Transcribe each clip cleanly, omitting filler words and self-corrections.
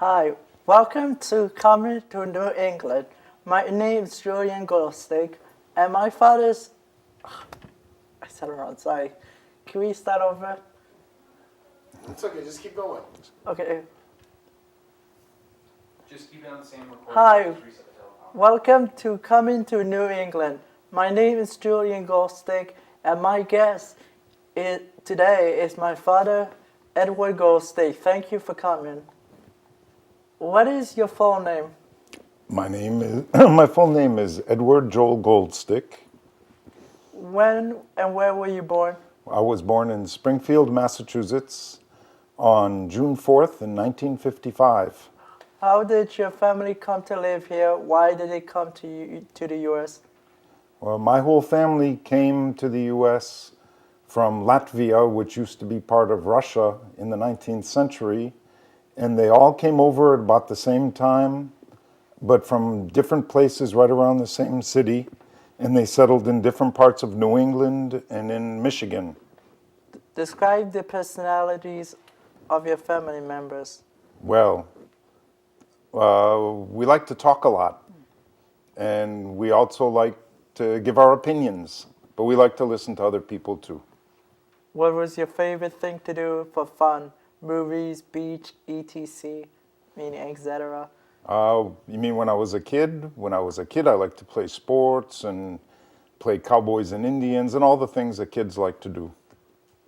Hi, welcome to Coming to New England. My name is Julien and my father's. I said it wrong, sorry. Can we start over? It's okay, just keep going. Okay. Just keep it on the same recording. Hi, Just reset the telecom. welcome to Coming to New England. My name is Julien and my guest today is my father, Edward Goldstick. Thank you for coming. What is your full name? My full name is Edward Joel Goldstick. When and where were you born? I was born in Springfield, Massachusetts on June 4th in 1955. How did your family come to live here? Why did they come to the U.S.? Well, my whole family came to the U.S. from Latvia, which used to be part of Russia in the 19th century, and they all came over at about the same time, but from different places right around the same city, and they settled in different parts of New England and in Michigan. Describe the personalities of your family members. Well, we like to talk a lot, and we also like to give our opinions, but we like to listen to other people too. What was your favorite thing to do for fun? Movies, beach, etc., meaning etc. You mean when I was a kid? When I was a kid, I liked to play sports and play cowboys and Indians and all the things that kids like to do.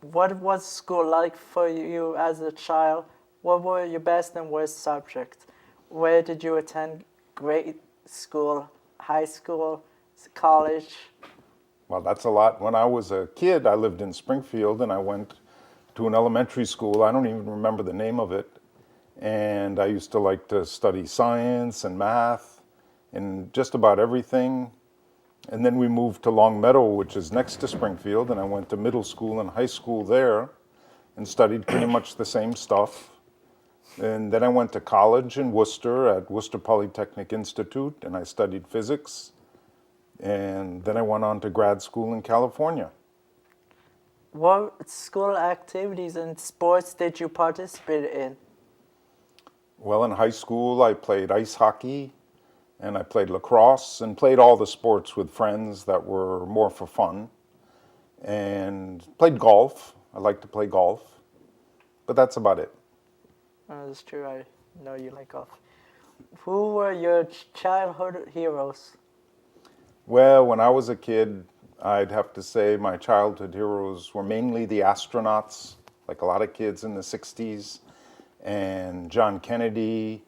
What was school like for you as a child? What were your best and worst subjects? Where did you attend grade school, high school, college? Well, that's a lot. When I was a kid, I lived in Springfield and I went to an elementary school. I don't even remember the name of it. And I used to like to study science and math and just about everything. And then we moved to Long Meadow, which is next to Springfield, and I went to middle school and high school there and studied pretty much the same stuff. And then I went to college in Worcester at Worcester Polytechnic Institute, and I studied physics. And then I went on to grad school in California. What school activities and sports did you participate in? Well, in high school, I played ice hockey, and I played lacrosse, and played all the sports with friends that were more for fun. And played golf. I like to play golf. But that's about it. That's true, I know you like golf. Who were your childhood heroes? Well, when I was a kid, I'd have to say my childhood heroes were mainly the astronauts, like a lot of kids in the 60s, and John Kennedy,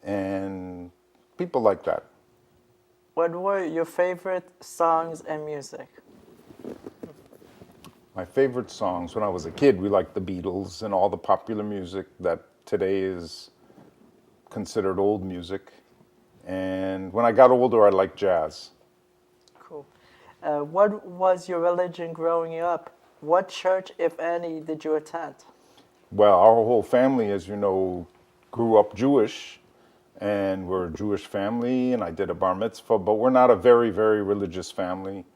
and people like that. What were your favorite songs and music? My favorite songs, when I was a kid, we liked the Beatles and all the popular music that today is considered old music. And when I got older, I liked jazz. Cool. What was your religion growing up? What church, if any, did you attend? Well, our whole family, as you know, grew up Jewish, and we're a Jewish family, and I did a bar mitzvah, but we're not a very, very religious family.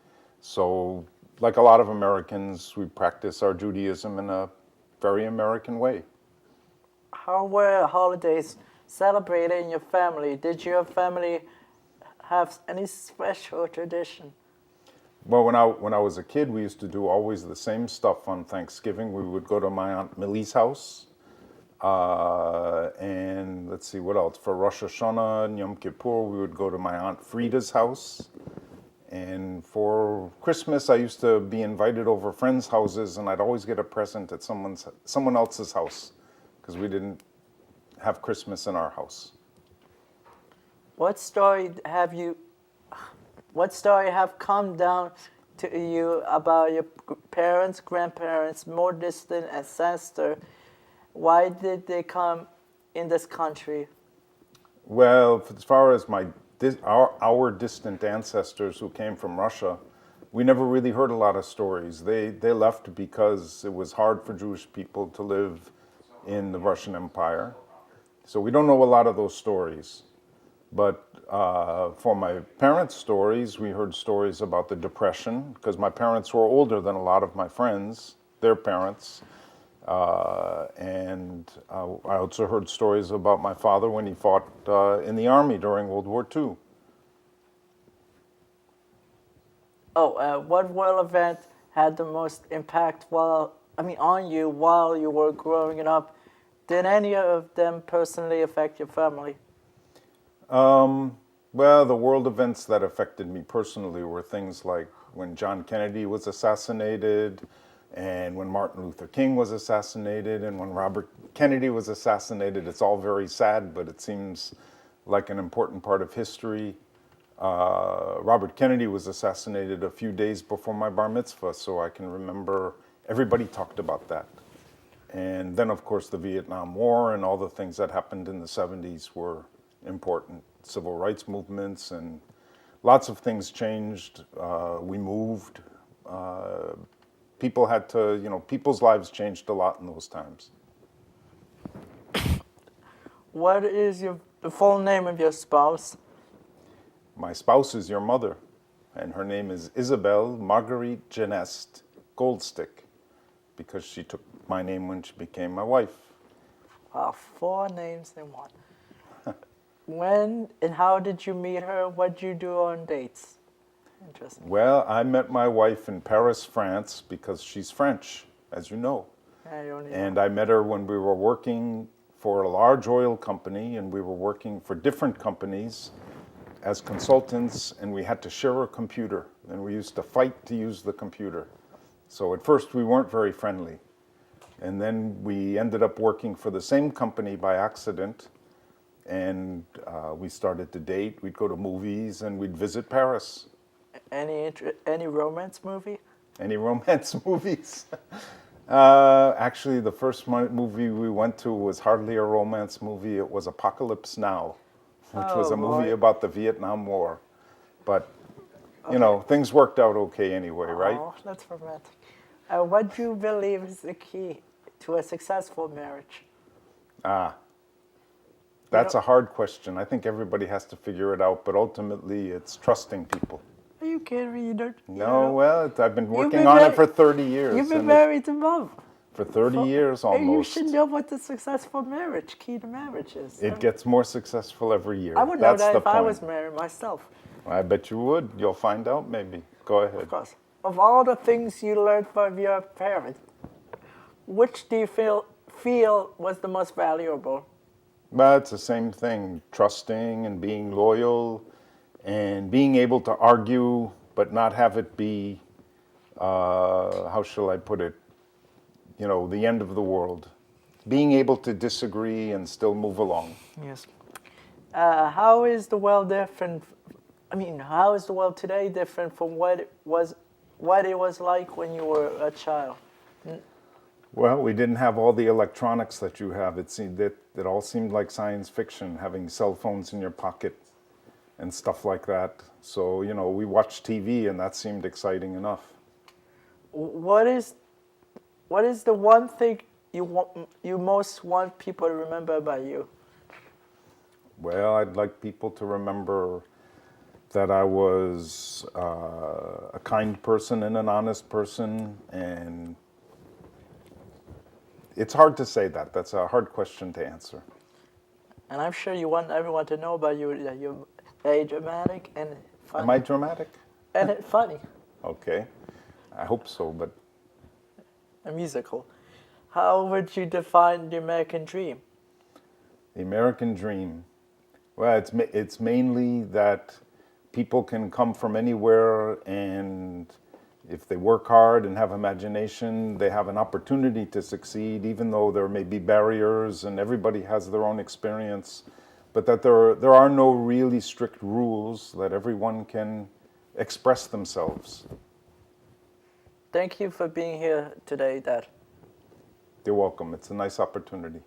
So, like a lot of Americans, we practice our Judaism in a very American way. How were holidays celebrated in your family? Did your family have any special tradition? Well, when I was a kid, we used to do always the same stuff on Thanksgiving. We would go to my Aunt Millie's house, and let's see, what else? For Rosh Hashanah and Yom Kippur, we would go to my Aunt Frida's house. And for Christmas, I used to be invited over friends' houses, and I'd always get a present at someone else's house, because we didn't have Christmas in our house. What story have come down to you about your parents, grandparents, more distant ancestor? Why did they come in this country? Well, as far as our distant ancestors who came from Russia, we never really heard a lot of stories. They left because it was hard for Jewish people to live in the Russian Empire. So we don't know a lot of those stories. But for my parents' stories, we heard stories about the Depression, because my parents were older than a lot of my friends, their parents. I also heard stories about my father when he fought in the army during World War II. What world event had the most impact on you while you were growing up? Did any of them personally affect your family? Well, the world events that affected me personally were things like when John Kennedy was assassinated, and when Martin Luther King was assassinated, and when Robert Kennedy was assassinated. It's all very sad, but it seems like an important part of history. Robert Kennedy was assassinated a few days before my bar mitzvah, so I can remember everybody talked about that. And then, of course, the Vietnam War and all the things that happened in the 70s were important. Civil rights movements, and lots of things changed. We moved. People had to, people's lives changed a lot in those times. What is the full name of your spouse? My spouse is your mother, and her name is Isabel Marguerite Genest Goldstick, because she took my name when she became my wife. Wow, 4 names in one. When and how did you meet her? What did you do on dates? Interesting. Well, I met my wife in Paris, France, because she's French, as you know. And I met her when we were working for a large oil company, and we were working for different companies as consultants, and we had to share a computer, and we used to fight to use the computer. So at first we weren't very friendly. And then we ended up working for the same company by accident, and we started to date. We'd go to movies, and we'd visit Paris. Any romance movie? Any romance movies? Actually, the first movie we went to was hardly a romance movie. It was Apocalypse Now, which was a movie about the Vietnam War. But, things worked out okay anyway, right? Oh, that's romantic. What do you believe is the key to a successful marriage? That's a hard question. I think everybody has to figure it out, but ultimately it's trusting people. Are you kidding me? No, well, I've been working on it for 30 years. You've been married to Mom. For 30 years almost. You should know what the successful key to marriage is. It gets more successful every year. I would know that if I was married myself. I bet you would. You'll find out maybe. Go ahead. Of course. Of all the things you learned from your parents, which do you feel was the most valuable? Well, it's the same thing. Trusting and being loyal and being able to argue but not have it be, how shall I put it, the end of the world. Being able to disagree and still move along. Yes. How is the world different? How is the world today different from what it was like when you were a child? Well, we didn't have all the electronics that you have. It all seemed like science fiction, having cell phones in your pocket and stuff like that. So, we watched TV, and that seemed exciting enough. What is the one thing you most want people to remember about you? Well, I'd like people to remember that I was a kind person and an honest person, and it's hard to say that. That's a hard question to answer. And I'm sure you want everyone to know about you that you're very dramatic and funny. Am I dramatic? And funny. Okay. I hope so, but... A musical. How would you define the American dream? The American dream? Well, it's mainly that people can come from anywhere, and if they work hard and have imagination, they have an opportunity to succeed, even though there may be barriers and everybody has their own experience, but that there are no really strict rules, that everyone can express themselves. Thank you for being here today, Dad. You're welcome. It's a nice opportunity.